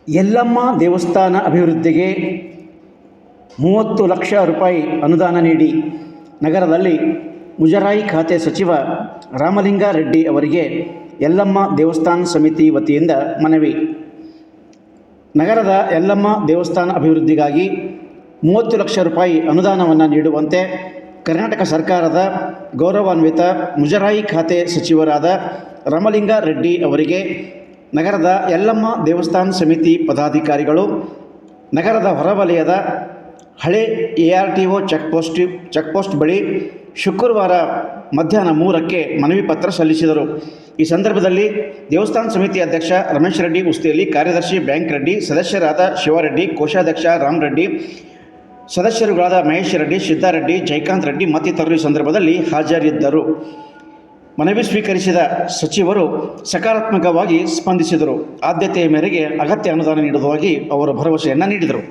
ಯಲ್ಲಮ್ಮ ದೇವಸ್ಥಾನ ಅಭಿವೃದ್ಧಿಗೆ 30 ಲಕ್ಷ ರೂಪಾಯಿ ಅನುದಾನ ನೀಡಿ ನಗರದಲ್ಲಿ ಮುಜರಾಯಿ ಖಾತೆ ಸಚಿವ ರಾಮಲಿಂಗಾರೆಡ್ಡಿ ಅವರಿಗೆ ಯಲ್ಲಮ್ಮ ದೇವಸ್ಥಾನ ಸಮಿತಿ ವತಿಯಿಂದ ಮನವಿ. ನಗರದ ಯಲ್ಲಮ್ಮ ದೇವಸ್ಥಾನ ಅಭಿವೃದ್ಧಿಗಾಗಿ 30 ಲಕ್ಷ ರೂಪಾಯಿ ಅನುದಾನವನ್ನು ನೀಡುವಂತೆ ಕರ್ನಾಟಕ ಸರ್ಕಾರದ ಗೌರವಾನ್ವಿತ ಮುಜರಾಯಿ ಖಾತೆ ಸಚಿವರಾದ ರಾಮಲಿಂಗಾರೆಡ್ಡಿ ಅವರಿಗೆ ನಗರದ ಯಲ್ಲಮ್ಮ ದೇವಸ್ಥಾನ ಸಮಿತಿ ಪದಾಧಿಕಾರಿಗಳು ನಗರದ ಹೊರವಲಯದ ಹಳೆ ARTO ಚೆಕ್ಪೋಸ್ಟ್ ಬಳಿ ಶುಕ್ರವಾರ ಮಧ್ಯಾಹ್ನ 3ಕ್ಕೆ ಮನವಿ ಪತ್ರ ಸಲ್ಲಿಸಿದರು. ಈ ಸಂದರ್ಭದಲ್ಲಿ ದೇವಸ್ಥಾನ ಸಮಿತಿ ಅಧ್ಯಕ್ಷ ರಮೇಶ್ ರೆಡ್ಡಿ ಉಸ್ತಿಯಲ್ಲಿ, ಕಾರ್ಯದರ್ಶಿ ಬ್ಯಾಂಕ್ ರೆಡ್ಡಿ, ಸದಸ್ಯರಾದ ಶಿವಾರೆಡ್ಡಿ, ಕೋಶಾಧ್ಯಕ್ಷ ರಾಮರೆಡ್ಡಿ, ಸದಸ್ಯರುಗಳಾದ ಮಹೇಶ್ ರೆಡ್ಡಿ, ಸಿದ್ದಾರೆಡ್ಡಿ, ಜಯಕಾಂತ್ ರೆಡ್ಡಿ ಮತ್ತಿತರರು ಈ ಸಂದರ್ಭದಲ್ಲಿ ಹಾಜರಿದ್ದರು. ಮನವಿ ಸ್ವೀಕರಿಸಿದ ಸಚಿವರು ಸಕಾರಾತ್ಮಕವಾಗಿ ಸ್ಪಂದಿಸಿದರು. ಆದ್ಯತೆಯ ಮೇರೆಗೆ ಅಗತ್ಯ ಅನುದಾನ ನೀಡುವುದಾಗಿ ಅವರು ಭರವಸೆಯನ್ನು ನೀಡಿದರು.